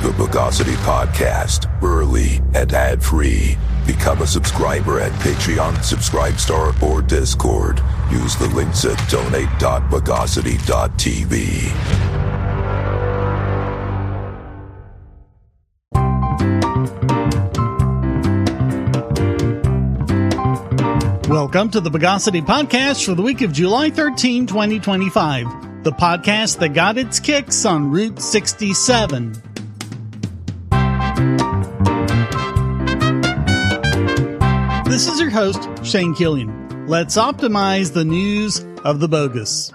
The Bogosity Podcast, early and ad-free. Become a subscriber at Patreon, Subscribestar, or Discord. Use the links at donate.bogosity.tv. Welcome to the Bogosity Podcast for the week of July 13, 2025. The podcast that got its kicks on Route 67. This is your host, Shane Killian. Let's optimize the news of the bogus.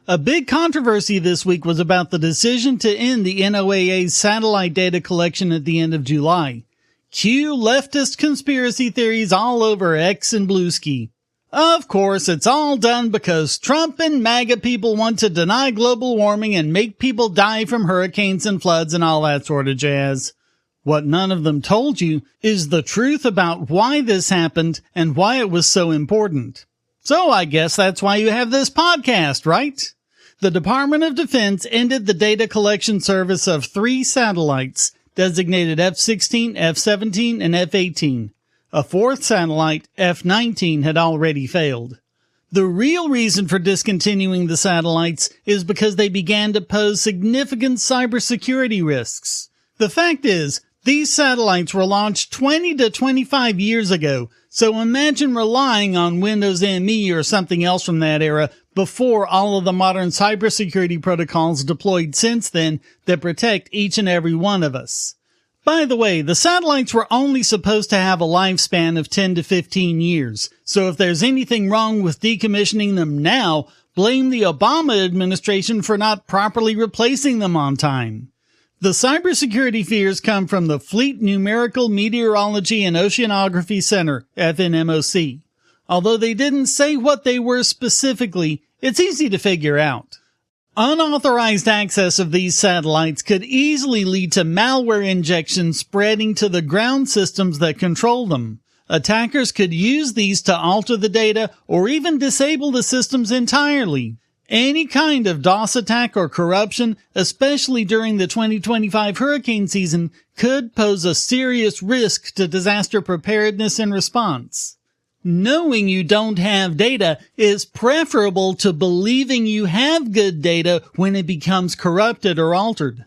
A big controversy this week was about the decision to end the NOAA's satellite data collection at the end of July. Cue leftist conspiracy theories all over X and Bluesky. Of course, it's all done because Trump and MAGA people want to deny global warming and make people die from hurricanes and floods and all that sort of jazz. What none of them told you is the truth about why this happened and why it was so important. So I guess that's why you have this podcast, right? The Department of Defense ended the data collection service of 3 satellites, designated F-16, F-17, and F-18. A 4th satellite, F-19, had already failed. The real reason for discontinuing the satellites is because they began to pose significant cybersecurity risks. The fact is, these satellites were launched 20 to 25 years ago, so imagine relying on Windows ME or something else from that era before all of the modern cybersecurity protocols deployed since then that protect each and every one of us. By the way, the satellites were only supposed to have a lifespan of 10 to 15 years, so if there's anything wrong with decommissioning them now, blame the Obama administration for not properly replacing them on time. The cybersecurity fears come from the Fleet Numerical Meteorology and Oceanography Center, FNMOC. Although they didn't say what they were specifically, it's easy to figure out. Unauthorized access of these satellites could easily lead to malware injection spreading to the ground systems that control them. Attackers could use these to alter the data or even disable the systems entirely. Any kind of DOS attack or corruption, especially during the 2025 hurricane season, could pose a serious risk to disaster preparedness and response. Knowing you don't have data is preferable to believing you have good data when it becomes corrupted or altered.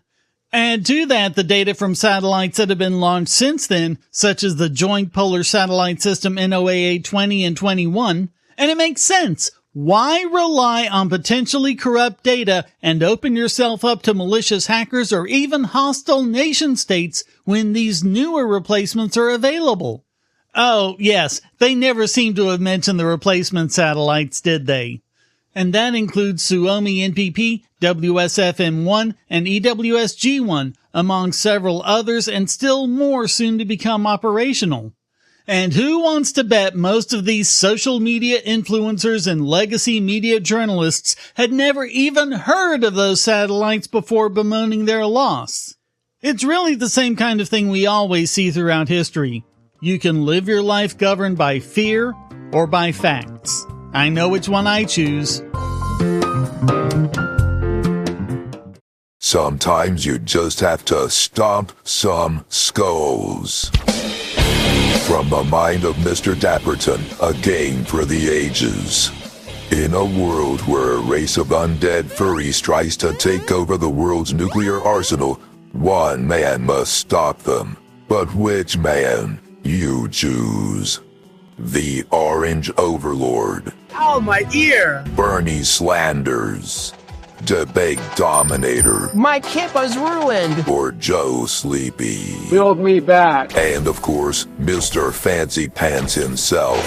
Add to that the data from satellites that have been launched since then, such as the Joint Polar Satellite System NOAA 20 and 21, and it makes sense. Why rely on potentially corrupt data and open yourself up to malicious hackers or even hostile nation states when these newer replacements are available? Oh, yes, they never seem to have mentioned the replacement satellites, did they? And that includes Suomi NPP, WSFM-1, and EWS-G1, among several others and still more soon to become operational. And who wants to bet most of these social media influencers and legacy media journalists had never even heard of those satellites before bemoaning their loss? It's really the same kind of thing we always see throughout history. You can live your life governed by fear or by facts. I know which one I choose. Sometimes you just have to stomp some skulls. From the mind of Mr. Dapperton, a game for the ages. In a world where a race of undead furries tries to take over the world's nuclear arsenal, one man must stop them. But which man? You choose. The Orange Overlord. Ow, my ear! Bernie Slanders. Debate Dominator. My kippa's ruined! Or Joe Sleepy. Build me back. And of course, Mr. Fancy Pants himself.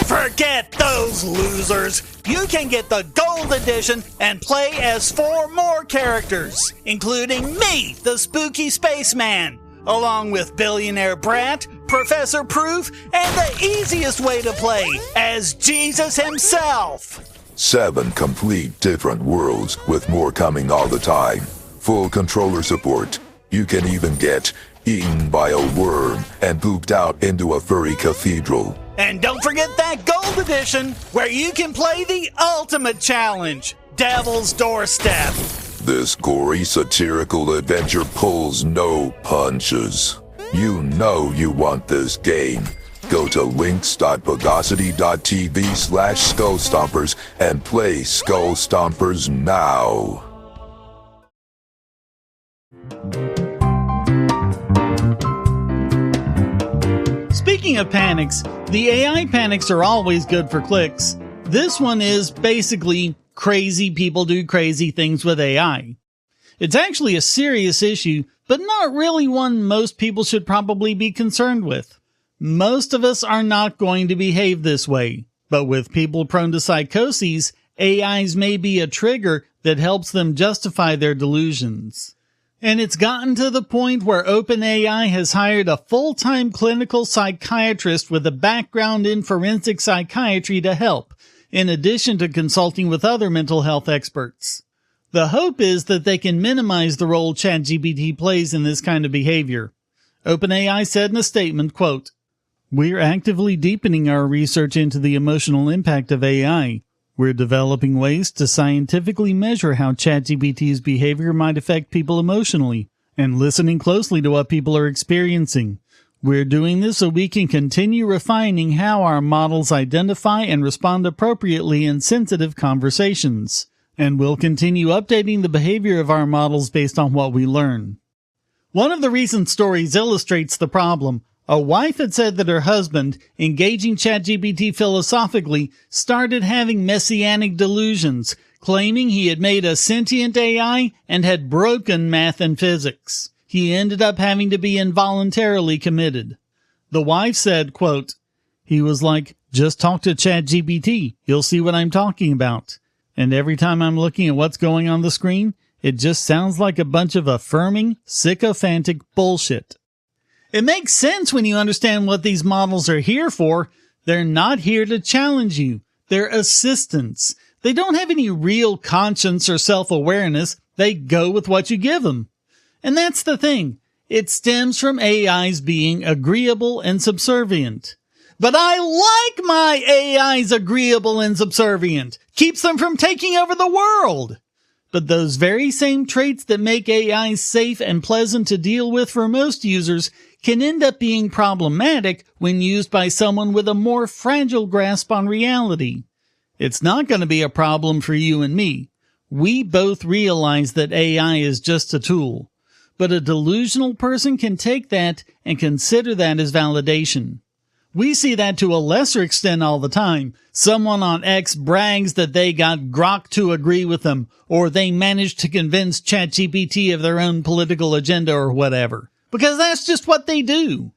Forget those losers! You can get the Gold Edition and play as 4 more characters, including me, the Spooky Spaceman, along with Billionaire Brat, Professor Proof, and the easiest way to play, as Jesus himself! 7 complete different worlds with more coming all the time. Full controller support. You can even get eaten by a worm and pooped out into a furry cathedral. And don't forget that Gold Edition, where you can play the ultimate challenge, Devil's Doorstep. This gory satirical adventure pulls no punches. You know you want this game. Go to links.pogosity.tv/Skullstompers and play Skull Stompers now. Speaking of panics, the AI panics are always good for clicks. This one is basically crazy people do crazy things with AI. It's actually a serious issue, but not really one most people should probably be concerned with. Most of us are not going to behave this way, but with people prone to psychoses, AIs may be a trigger that helps them justify their delusions. And it's gotten to the point where OpenAI has hired a full-time clinical psychiatrist with a background in forensic psychiatry to help, in addition to consulting with other mental health experts. The hope is that they can minimize the role ChatGPT plays in this kind of behavior. OpenAI said in a statement, quote, "We're actively deepening our research into the emotional impact of AI. We're developing ways to scientifically measure how ChatGPT's behavior might affect people emotionally, and listening closely to what people are experiencing. We're doing this so we can continue refining how our models identify and respond appropriately in sensitive conversations. And we'll continue updating the behavior of our models based on what we learn." One of the recent stories illustrates the problem. A wife had said that her husband, engaging ChatGPT philosophically, started having messianic delusions, claiming he had made a sentient AI and had broken math and physics. He ended up having to be involuntarily committed. The wife said, quote, "He was like, just talk to ChatGPT, you'll see what I'm talking about. And every time I'm looking at what's going on the screen, it just sounds like a bunch of affirming, sycophantic bullshit." It makes sense when you understand what these models are here for. They're not here to challenge you. They're assistants. They don't have any real conscience or self-awareness. They go with what you give them. And that's the thing. It stems from AIs being agreeable and subservient. But I like my AIs agreeable and subservient. Keeps them from taking over the world. But those very same traits that make AIs safe and pleasant to deal with for most users can end up being problematic when used by someone with a more fragile grasp on reality. It's not going to be a problem for you and me. We both realize that AI is just a tool. But a delusional person can take that and consider that as validation. We see that to a lesser extent all the time. Someone on X brags that they got Grok to agree with them, or they managed to convince ChatGPT of their own political agenda or whatever. Because that's just what they do.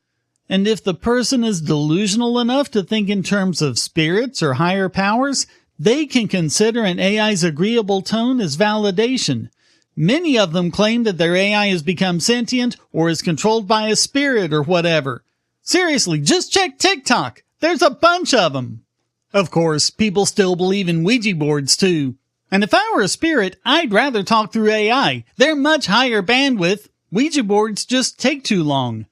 And if the person is delusional enough to think in terms of spirits or higher powers, they can consider an AI's agreeable tone as validation. Many of them claim that their AI has become sentient or is controlled by a spirit or whatever. Seriously, just check TikTok. There's a bunch of them. Of course, people still believe in Ouija boards too. And if I were a spirit, I'd rather talk through AI. They're much higher bandwidth. Ouija boards just take too long.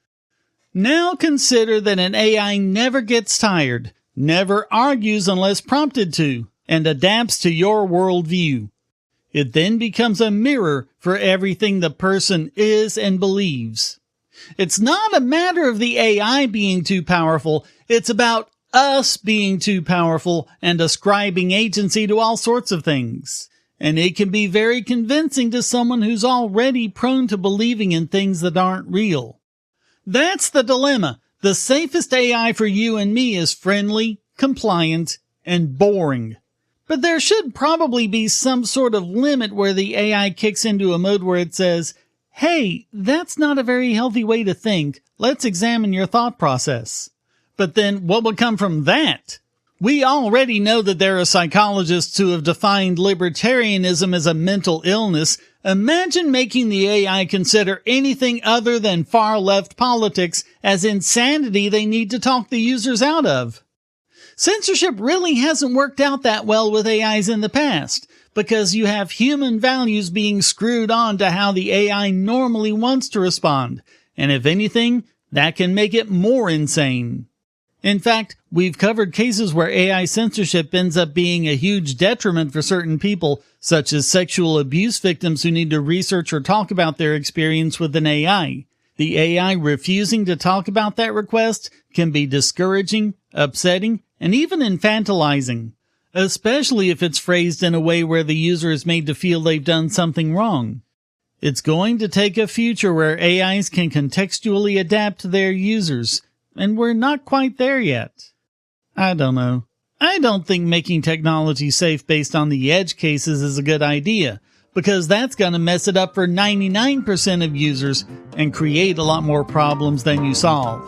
Now consider that an AI never gets tired, never argues unless prompted to, and adapts to your worldview. It then becomes a mirror for everything the person is and believes. It's not a matter of the AI being too powerful. It's about us being too powerful and ascribing agency to all sorts of things. And it can be very convincing to someone who's already prone to believing in things that aren't real. That's the dilemma. The safest AI for you and me is friendly, compliant, and boring. But there should probably be some sort of limit where the AI kicks into a mode where it says, "Hey, that's not a very healthy way to think. Let's examine your thought process." But then what would come from that? We already know that there are psychologists who have defined libertarianism as a mental illness. Imagine making the AI consider anything other than far-left politics as insanity they need to talk the users out of. Censorship really hasn't worked out that well with AIs in the past, because you have human values being screwed on to how the AI normally wants to respond, and if anything, that can make it more insane. In fact, we've covered cases where AI censorship ends up being a huge detriment for certain people, such as sexual abuse victims who need to research or talk about their experience with an AI. The AI refusing to talk about that request can be discouraging, upsetting, and even infantilizing, especially if it's phrased in a way where the user is made to feel they've done something wrong. It's going to take a future where AIs can contextually adapt to their users, and we're not quite there yet. I don't know. I don't think making technology safe based on the edge cases is a good idea, because that's going to mess it up for 99% of users and create a lot more problems than you solve.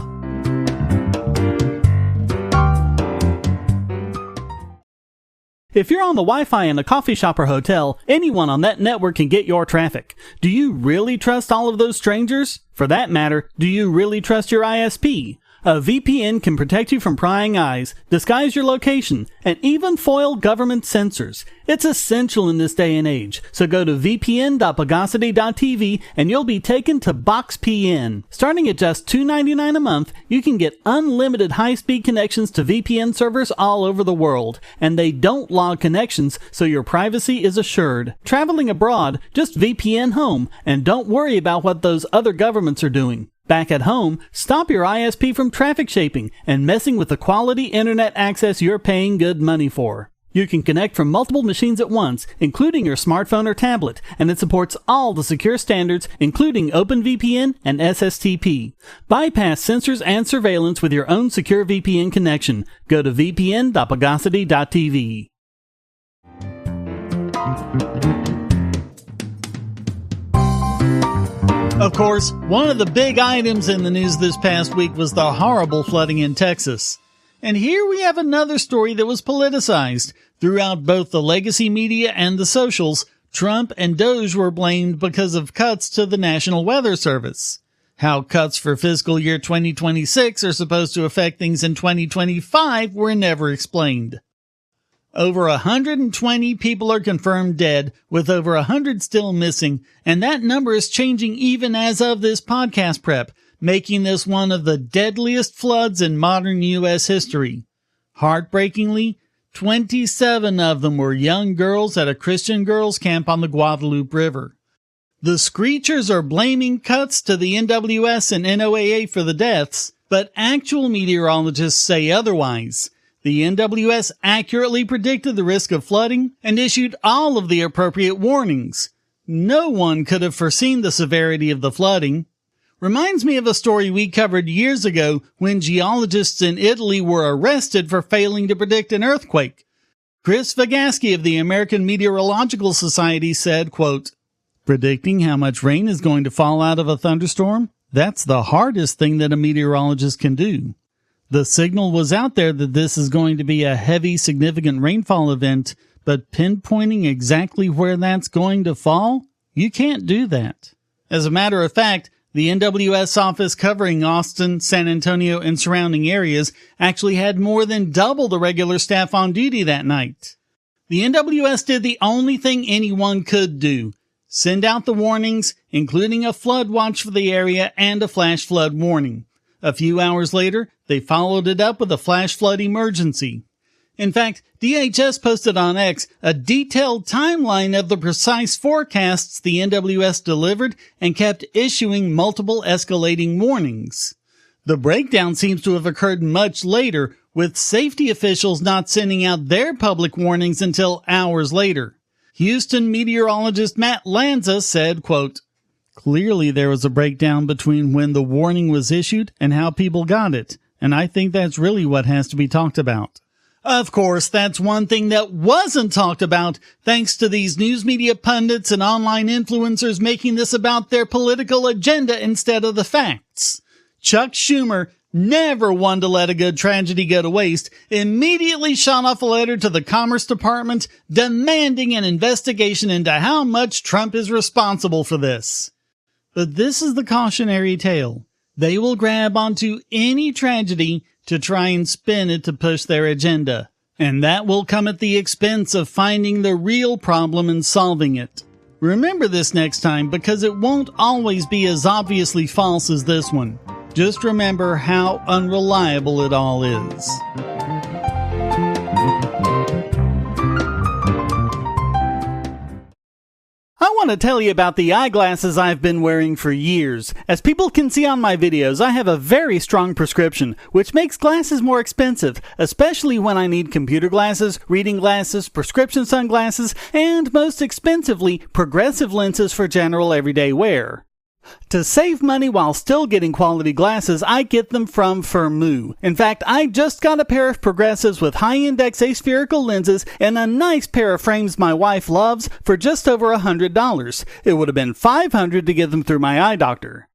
If you're on the Wi-Fi in a coffee shop or hotel, anyone on that network can get your traffic. Do you really trust all of those strangers? For that matter, do you really trust your ISP? A VPN can protect you from prying eyes, disguise your location, and even foil government censors. It's essential in this day and age, so go to vpn.bogosity.tv and you'll be taken to BoxPN. Starting at just $2.99 a month, you can get unlimited high-speed connections to VPN servers all over the world, and they don't log connections, so your privacy is assured. Traveling abroad, just VPN home, and don't worry about what those other governments are doing. Back at home, stop your ISP from traffic shaping and messing with the quality internet access you're paying good money for. You can connect from multiple machines at once, including your smartphone or tablet, and it supports all the secure standards, including OpenVPN and SSTP. Bypass censors and surveillance with your own secure VPN connection. Go to vpn.bogosity.tv. Of course, one of the big items in the news this past week was the horrible flooding in Texas. And here we have another story that was politicized. Throughout both the legacy media and the socials, Trump and Doge were blamed because of cuts to the National Weather Service. How cuts for fiscal year 2026 are supposed to affect things in 2025 were never explained. Over 120 people are confirmed dead, with over 100 still missing, and that number is changing even as of this podcast prep, making this one of the deadliest floods in modern U.S. history. Heartbreakingly, 27 of them were young girls at a Christian girls' camp on the Guadalupe River. The Screechers are blaming cuts to the NWS and NOAA for the deaths, but actual meteorologists say otherwise. The NWS accurately predicted the risk of flooding and issued all of the appropriate warnings. No one could have foreseen the severity of the flooding. Reminds me of a story we covered years ago when geologists in Italy were arrested for failing to predict an earthquake. Chris Vygotsky of the American Meteorological Society said, quote, "Predicting how much rain is going to fall out of a thunderstorm? That's the hardest thing that a meteorologist can do. The signal was out there that this is going to be a heavy, significant rainfall event, but pinpointing exactly where that's going to fall? You can't do that." As a matter of fact, the NWS office covering Austin, San Antonio, and surrounding areas actually had more than double the regular staff on duty that night. The NWS did the only thing anyone could do: send out the warnings, including a flood watch for the area and a flash flood warning. A few hours later, they followed it up with a flash flood emergency. In fact, DHS posted on X a detailed timeline of the precise forecasts the NWS delivered and kept issuing multiple escalating warnings. The breakdown seems to have occurred much later, with safety officials not sending out their public warnings until hours later. Houston meteorologist Matt Lanza said, quote, "Clearly there was a breakdown between when the warning was issued and how people got it, and I think that's really what has to be talked about." Of course, that's one thing that wasn't talked about, thanks to these news media pundits and online influencers making this about their political agenda instead of the facts. Chuck Schumer, never one to let a good tragedy go to waste, immediately shot off a letter to the Commerce Department demanding an investigation into how much Trump is responsible for this. But this is the cautionary tale. They will grab onto any tragedy to try and spin it to push their agenda. And that will come at the expense of finding the real problem and solving it. Remember this next time, because it won't always be as obviously false as this one. Just remember how unreliable it all is. I want to tell you about the eyeglasses I've been wearing for years. As people can see on my videos, I have a very strong prescription, which makes glasses more expensive, especially when I need computer glasses, reading glasses, prescription sunglasses, and most expensively, progressive lenses for general everyday wear. To save money while still getting quality glasses, I get them from Firmoo. In fact, I just got a pair of progressives with high-index aspherical lenses and a nice pair of frames my wife loves for just over $100. It would have been $500 to get them through my eye doctor.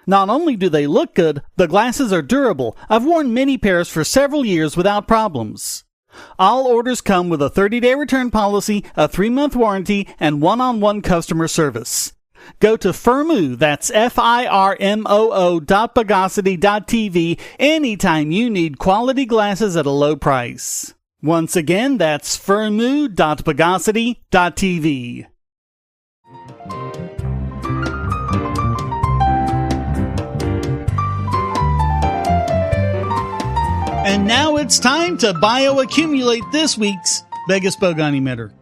Not only do they look good, the glasses are durable. I've worn many pairs for several years without problems. All orders come with a 30-day return policy, a 3-month warranty, and one-on-one customer service. Go to Firmoo, that's FIRMOO.Bogosity.TV anytime you need quality glasses at a low price. Once again, that's Firmoo.Bogosity.TV. And now it's time to bioaccumulate this week's Vegas Bogon Emitter.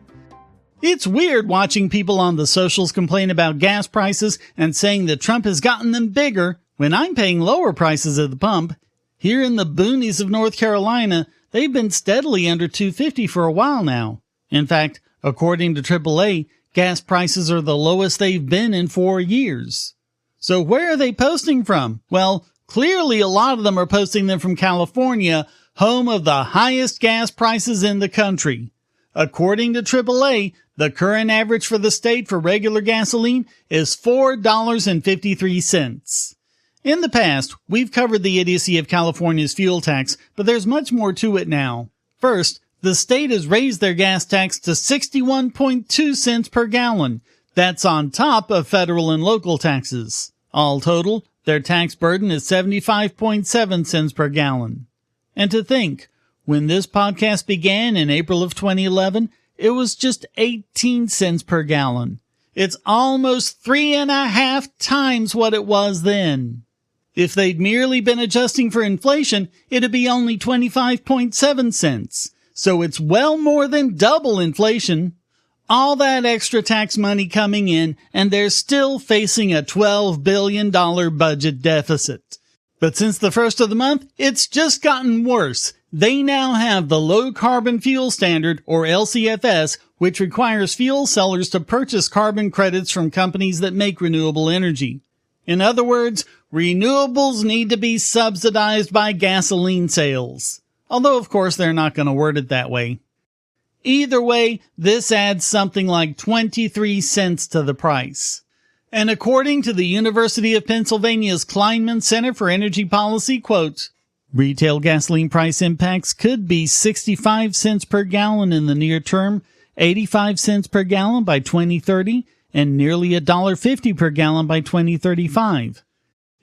It's weird watching people on the socials complain about gas prices and saying that Trump has gotten them bigger when I'm paying lower prices at the pump. Here in the boonies of North Carolina, they've been steadily under $2.50 for a while now. In fact, according to AAA, gas prices are the lowest they've been in 4 years. So where are they posting from? Well, clearly a lot of them are posting them from California, home of the highest gas prices in the country. According to AAA, the current average for the state for regular gasoline is $4.53. In the past, we've covered the idiocy of California's fuel tax, but there's much more to it now. First, the state has raised their gas tax to 61.2 cents per gallon. That's on top of federal and local taxes. All total, their tax burden is 75.7 cents per gallon. And to think, when this podcast began in April of 2011, it was just 18 cents per gallon. It's almost 3.5 times what it was then. If they'd merely been adjusting for inflation, it'd be only 25.7 cents. So it's well more than double inflation. All that extra tax money coming in, and they're still facing a $12 billion budget deficit. But since the first of the month, it's just gotten worse. They now have the Low Carbon Fuel Standard, or LCFS, which requires fuel sellers to purchase carbon credits from companies that make renewable energy. In other words, renewables need to be subsidized by gasoline sales. Although, of course, they're not going to word it that way. Either way, this adds something like 23 cents to the price. And according to the University of Pennsylvania's Kleinman Center for Energy Policy, quote, retail gasoline price impacts could be 65 cents per gallon in the near term, 85 cents per gallon by 2030, and nearly $1.50 per gallon by 2035.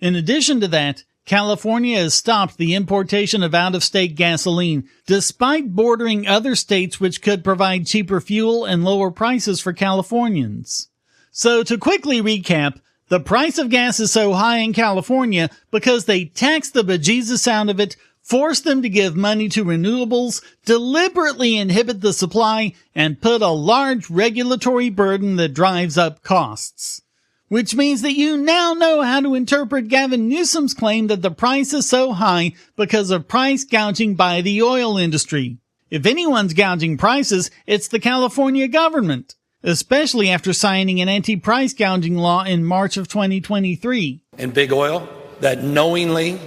In addition to that, California has stopped the importation of out-of-state gasoline, despite bordering other states which could provide cheaper fuel and lower prices for Californians. So to quickly recap, the price of gas is so high in California because they tax the bejesus out of it, force them to give money to renewables, deliberately inhibit the supply, and put a large regulatory burden that drives up costs. Which means that you now know how to interpret Gavin Newsom's claim that the price is so high because of price gouging by the oil industry. If anyone's gouging prices, it's the California government, especially after signing an anti-price gouging law in March of 2023. And big oil that knowingly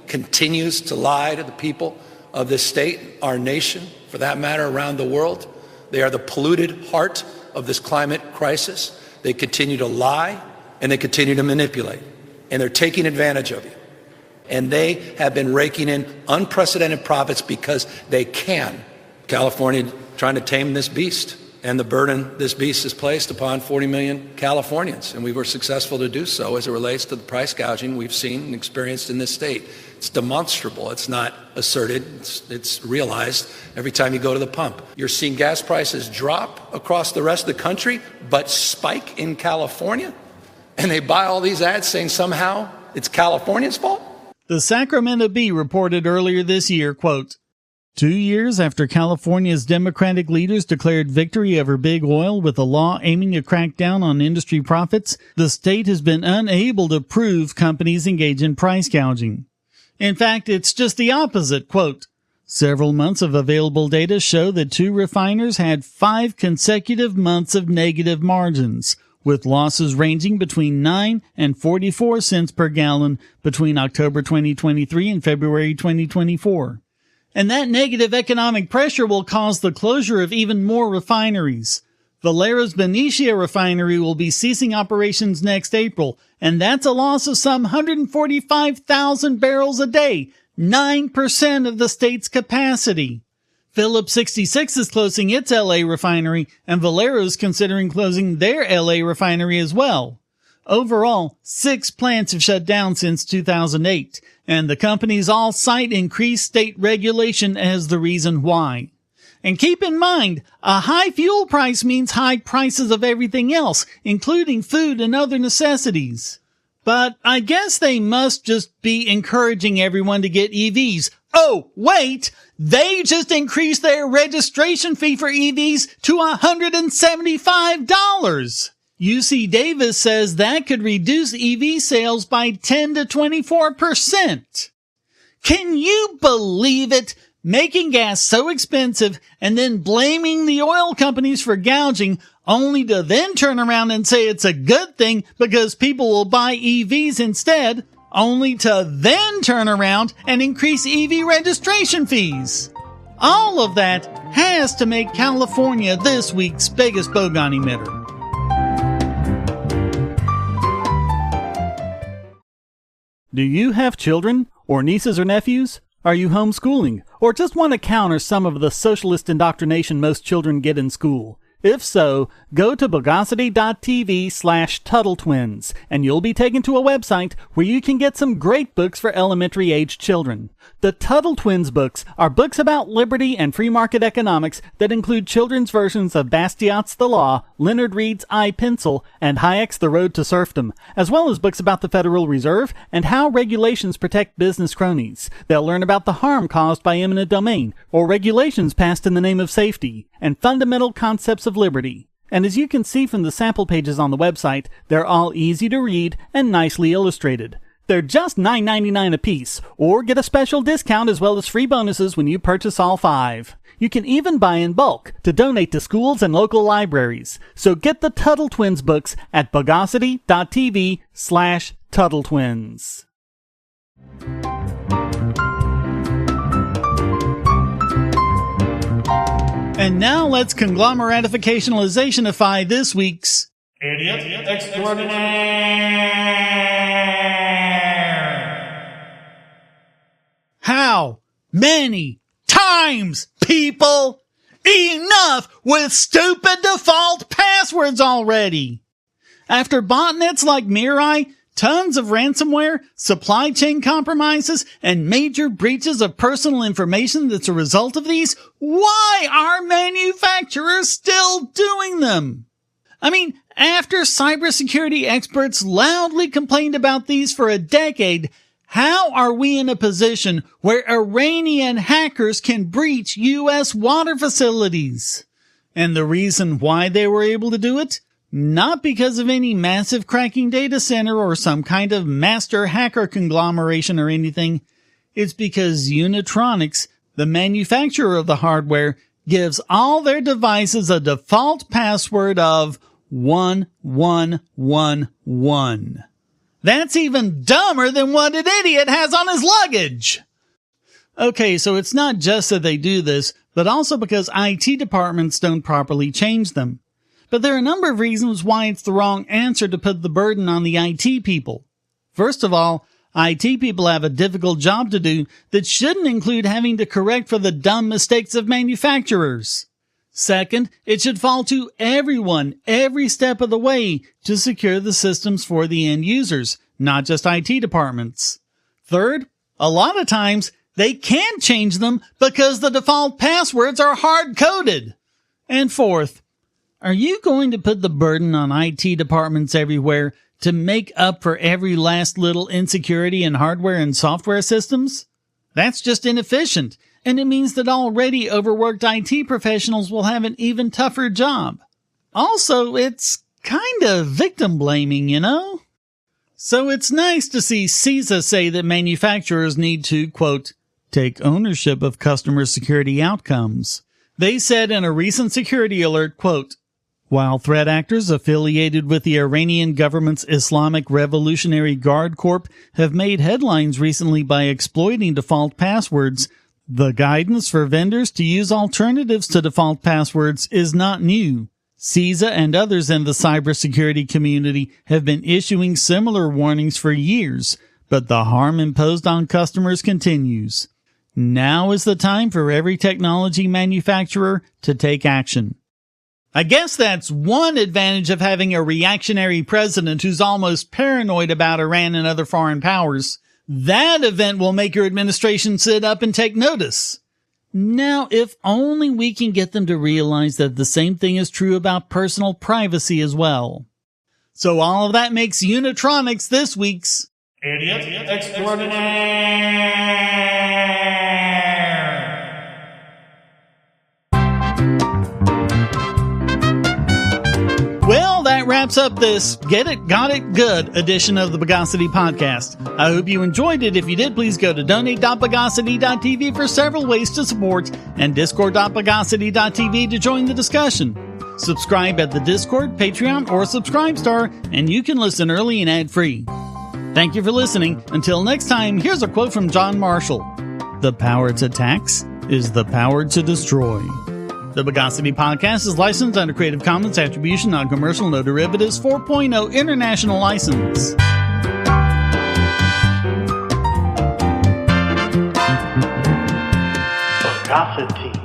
continues to lie to the people of this state, our nation, for that matter, around the world. They are the polluted heart of this climate crisis. They continue to lie and they continue to manipulate. And they're taking advantage of you. And they have been raking in unprecedented profits because they can. California trying to tame this beast. And the burden this beast has placed upon 40 million Californians. And we were successful to do so as it relates to the price gouging we've seen and experienced in this state. It's demonstrable. It's not asserted. It's realized every time you go to the pump. You're seeing gas prices drop across the rest of the country, but spike in California. And they buy all these ads saying somehow it's California's fault. The Sacramento Bee reported earlier this year, quote, 2 years after California's Democratic leaders declared victory over big oil with a law aiming to crack down on industry profits, the state has been unable to prove companies engage in price gouging. In fact, it's just the opposite, quote, several months of available data show that 2 refiners had 5 consecutive months of negative margins, with losses ranging between 9 and 44 cents per gallon between October 2023 and February 2024. And that negative economic pressure will cause the closure of even more refineries. Valero's Benicia refinery will be ceasing operations next April, and that's a loss of some 145,000 barrels a day, 9% of the state's capacity. Phillips 66 is closing its LA refinery, and Valero is considering closing their LA refinery as well. Overall, 6 plants have shut down since 2008, and the companies all cite increased state regulation as the reason why. And keep in mind, a high fuel price means high prices of everything else, including food and other necessities. But I guess they must just be encouraging everyone to get EVs. Oh, wait! They just increased their registration fee for EVs to $175. UC Davis says that could reduce EV sales by 10 to 24%. Can you believe it? Making gas so expensive and then blaming the oil companies for gouging, only to then turn around and say it's a good thing because people will buy EVs instead, only to then turn around and increase EV registration fees. All of that has to make California this week's biggest bogon emitter. Do you have children, or nieces or nephews? Are you homeschooling, or just want to counter some of the socialist indoctrination most children get in school? If so, go to bogosity.tv/TuttleTwins, and you'll be taken to a website where you can get some great books for elementary-age children. The Tuttle Twins books are books about liberty and free market economics that include children's versions of Bastiat's The Law, Leonard Read's I, Pencil, and Hayek's The Road to Serfdom, as well as books about the Federal Reserve and how regulations protect business cronies. They'll learn about the harm caused by eminent domain, or regulations passed in the name of safety, and fundamental concepts of liberty. And as you can see from the sample pages on the website, they're all easy to read and nicely illustrated. They're just $9.99 a piece, or get a special discount as well as free bonuses when you purchase all 5. You can even buy in bulk to donate to schools and local libraries. So get the Tuttle Twins books at bogosity.tv/TuttleTwins. And now let's conglomeratificationalizationify this week's Idiot Extraordinaire. How many times, people? Enough with stupid default passwords already! After botnets like Mirai, tons of ransomware, supply chain compromises, and major breaches of personal information that's a result of these, why are manufacturers still doing them? I mean, after cybersecurity experts loudly complained about these for a decade, how are we in a position where Iranian hackers can breach U.S. water facilities? And the reason why they were able to do it? Not because of any massive cracking data center or some kind of master hacker conglomeration or anything. It's because Unitronics, the manufacturer of the hardware, gives all their devices a default password of 1111. That's even dumber than what an idiot has on his luggage. Okay, so it's not just that they do this, but also because IT departments don't properly change them. But there are a number of reasons why it's the wrong answer to put the burden on the IT people. First of all, IT people have a difficult job to do that shouldn't include having to correct for the dumb mistakes of manufacturers. Second, it should fall to everyone every step of the way to secure the systems for the end users, not just IT departments. Third, a lot of times they can't change them because the default passwords are hard-coded. And fourth, Are you going to put the burden on IT departments everywhere to make up for every last little insecurity in hardware and software systems? That's just inefficient, and it means that already overworked IT professionals will have an even tougher job. Also, it's kind of victim blaming, you know? So it's nice to see CISA say that manufacturers need to, quote, take ownership of customer security outcomes. They said in a recent security alert, quote, while threat actors affiliated with the Iranian government's Islamic Revolutionary Guard Corp have made headlines recently by exploiting default passwords, the guidance for vendors to use alternatives to default passwords is not new. CISA and others in the cybersecurity community have been issuing similar warnings for years, but the harm imposed on customers continues. Now is the time for every technology manufacturer to take action. I guess that's one advantage of having a reactionary president who's almost paranoid about Iran and other foreign powers. That event will make your administration sit up and take notice. Now, if only we can get them to realize that the same thing is true about personal privacy as well. So all of that makes Unitronics this week's Idiot Extraordinaire. Well, that wraps up this Get It, Got It, Good edition of the Bogosity Podcast. I hope you enjoyed it. If you did, please go to donate.bogosity.tv for several ways to support and discord.bogosity.tv to join the discussion. Subscribe at the Discord, Patreon, or Subscribestar, and you can listen early and ad-free. Thank you for listening. Until next time, here's a quote from John Marshall. The power to tax is the power to destroy. The Bogosity Podcast is licensed under Creative Commons Attribution Non-Commercial No Derivatives 4.0 International License. Bogosity.